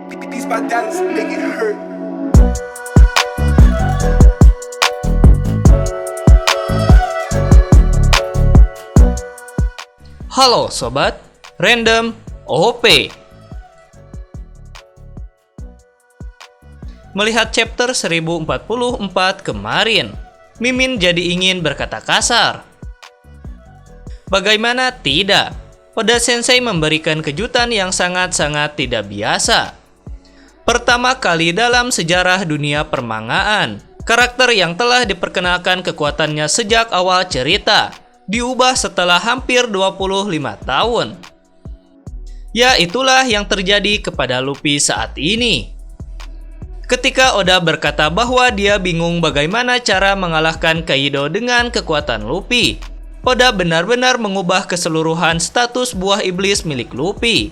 These my dollars make it hurt. Halo sobat, Random OP. Melihat chapter 1044 kemarin, Mimin jadi ingin berkata kasar. Bagaimana tidak? Oda Sensei memberikan kejutan yang sangat-sangat tidak biasa. Pertama kali dalam sejarah dunia permangaan, karakter yang telah diperkenalkan kekuatannya sejak awal cerita diubah setelah hampir 25 tahun. Ya, itulah yang terjadi kepada Luffy saat ini. Ketika Oda berkata bahwa dia bingung bagaimana cara mengalahkan Kaido dengan kekuatan Luffy, Oda benar-benar mengubah keseluruhan status buah iblis milik Luffy.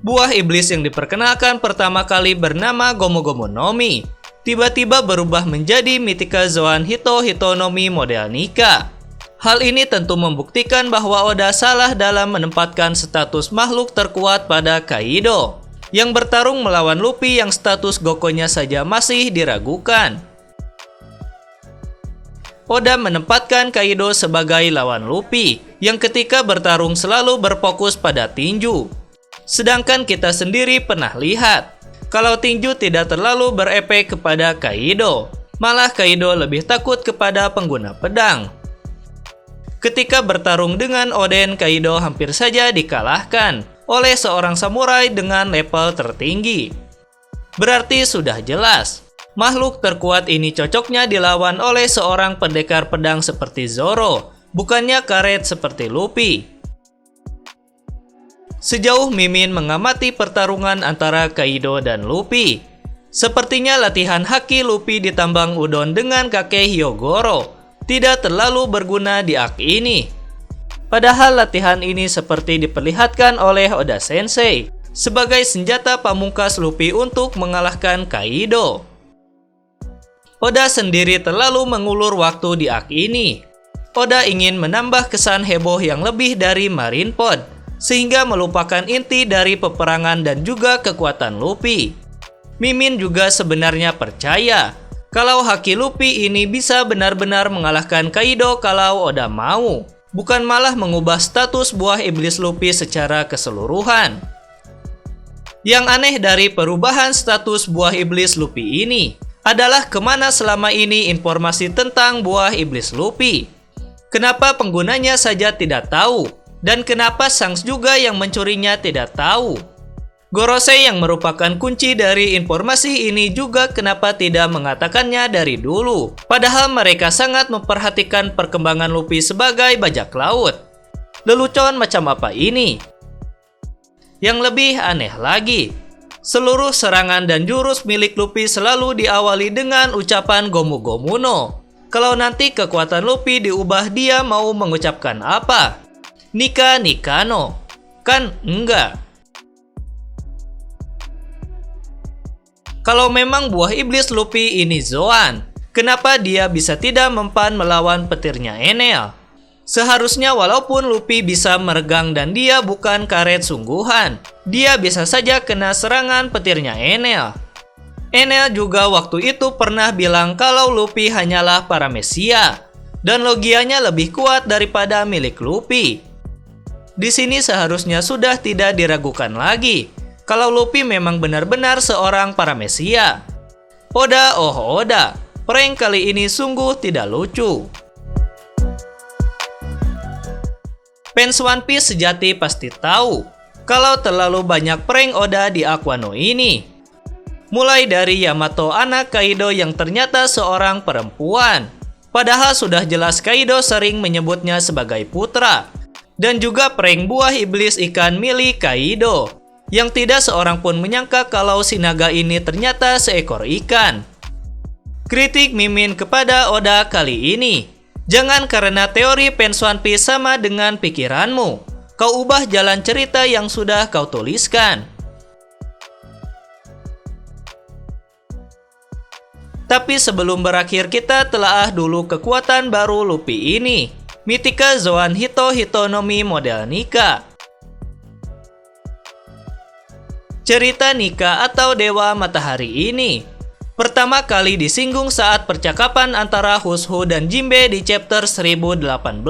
Buah iblis yang diperkenalkan pertama kali bernama Gomu Gomu no Mi, tiba-tiba berubah menjadi Mythica Zoan Hito Hito no Mi model Nika. Hal ini tentu membuktikan bahwa Oda salah dalam menempatkan status makhluk terkuat pada Kaido, yang bertarung melawan Luffy yang status Gokonya saja masih diragukan. Oda menempatkan Kaido sebagai lawan Luffy, yang ketika bertarung selalu berfokus pada tinju. Sedangkan kita sendiri pernah lihat, kalau tinju tidak terlalu berefek kepada Kaido, malah Kaido lebih takut kepada pengguna pedang. Ketika bertarung dengan Oden, Kaido hampir saja dikalahkan oleh seorang samurai dengan level tertinggi. Berarti sudah jelas, makhluk terkuat ini cocoknya dilawan oleh seorang pendekar pedang seperti Zoro, bukannya karet seperti Luffy. Sejauh Mimin mengamati pertarungan antara Kaido dan Luffy, sepertinya latihan haki Luffy ditambang udon dengan kakek Hyogoro tidak terlalu berguna di arc ini. Padahal latihan ini seperti diperlihatkan oleh Oda Sensei sebagai senjata pamungkas Luffy untuk mengalahkan Kaido. Oda sendiri terlalu mengulur waktu di arc ini. Oda ingin menambah kesan heboh yang lebih dari Marineford, sehingga melupakan inti dari peperangan dan juga kekuatan Luffy. Mimin juga sebenarnya percaya kalau haki Luffy ini bisa benar-benar mengalahkan Kaido kalau Oda mau, bukan malah mengubah status buah iblis Luffy secara keseluruhan. Yang aneh dari perubahan status buah iblis Luffy ini adalah kemana selama ini informasi tentang buah iblis Luffy. Kenapa penggunanya saja tidak tahu, dan kenapa Shanks juga yang mencurinya tidak tahu. Gorosei yang merupakan kunci dari informasi ini juga kenapa tidak mengatakannya dari dulu, padahal mereka sangat memperhatikan perkembangan Luffy sebagai bajak laut. Lelucon macam apa ini? Yang lebih aneh lagi, seluruh serangan dan jurus milik Luffy selalu diawali dengan ucapan Gomu Gomu no. Kalau nanti kekuatan Luffy diubah, dia mau mengucapkan apa? Nika Nika no? Kan enggak. Kalau memang buah iblis Luffy ini Zoan, kenapa dia bisa tidak mempan melawan petirnya Enel? Seharusnya walaupun Luffy bisa meregang dan dia bukan karet sungguhan, dia bisa saja kena serangan petirnya Enel. Enel juga waktu itu pernah bilang kalau Luffy hanyalah paramecia, dan logianya lebih kuat daripada milik Luffy. Di sini seharusnya sudah tidak diragukan lagi kalau Luffy memang benar-benar seorang paramecia. Oda, oh Oda, prank kali ini sungguh tidak lucu. Fans One Piece sejati pasti tahu kalau terlalu banyak prank Oda di Aquano ini. Mulai dari Yamato anak Kaido yang ternyata seorang perempuan, padahal sudah jelas Kaido sering menyebutnya sebagai putra. Dan juga prank buah iblis ikan milik Kaido, yang tidak seorang pun menyangka kalau si naga ini ternyata seekor ikan. Kritik Mimin kepada Oda kali ini, jangan karena teori fans One Piece sama dengan pikiranmu, kau ubah jalan cerita yang sudah kau tuliskan. Tapi sebelum berakhir, kita telaah dulu kekuatan baru Luffy ini, Mythica Zoan Hito Hito no Mi model Nika. Cerita Nika atau Dewa Matahari ini pertama kali disinggung saat percakapan antara Hushu dan Jinbe di chapter 1018.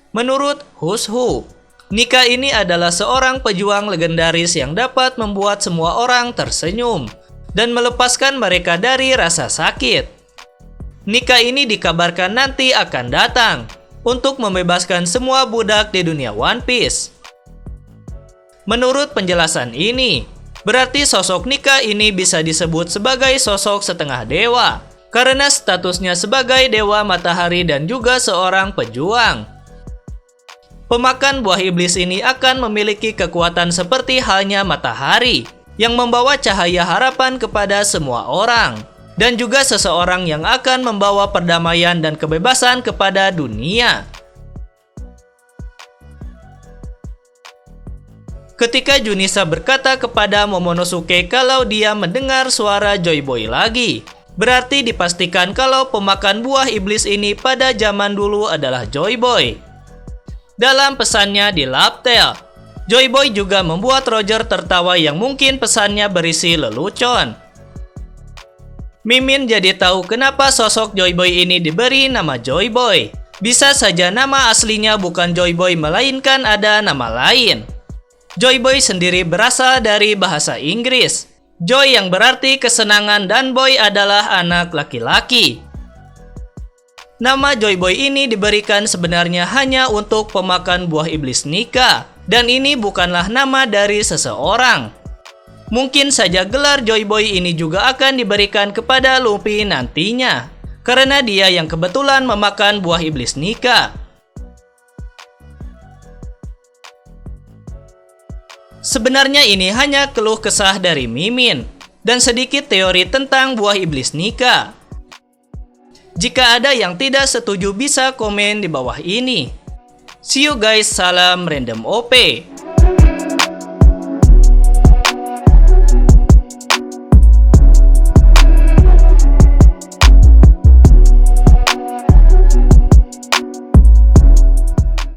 Menurut Hushu, Nika ini adalah seorang pejuang legendaris yang dapat membuat semua orang tersenyum dan melepaskan mereka dari rasa sakit. Nika ini dikabarkan nanti akan datang untuk membebaskan semua budak di dunia One Piece. Menurut penjelasan ini, berarti sosok Nika ini bisa disebut sebagai sosok setengah dewa karena statusnya sebagai dewa matahari dan juga seorang pejuang. Pemakan buah iblis ini akan memiliki kekuatan seperti halnya matahari yang membawa cahaya harapan kepada semua orang, dan juga seseorang yang akan membawa perdamaian dan kebebasan kepada dunia. Ketika Junisa berkata kepada Momonosuke kalau dia mendengar suara Joy Boy lagi, berarti dipastikan kalau pemakan buah iblis ini pada zaman dulu adalah Joy Boy. Dalam pesannya di Love Tale, Joy Boy juga membuat Roger tertawa yang mungkin pesannya berisi lelucon. Mimin jadi tahu kenapa sosok Joy Boy ini diberi nama Joy Boy. Bisa saja nama aslinya bukan Joy Boy melainkan ada nama lain. Joy Boy sendiri berasal dari bahasa Inggris. Joy yang berarti kesenangan dan Boy adalah anak laki-laki. Nama Joy Boy ini diberikan sebenarnya hanya untuk pemakan buah iblis Nika, dan ini bukanlah nama dari seseorang. Mungkin saja gelar Joy Boy ini juga akan diberikan kepada Luffy nantinya, karena dia yang kebetulan memakan buah iblis Nika. Sebenarnya ini hanya keluh kesah dari Mimin, dan sedikit teori tentang buah iblis Nika. Jika ada yang tidak setuju bisa komen di bawah ini. See you guys, salam random OP.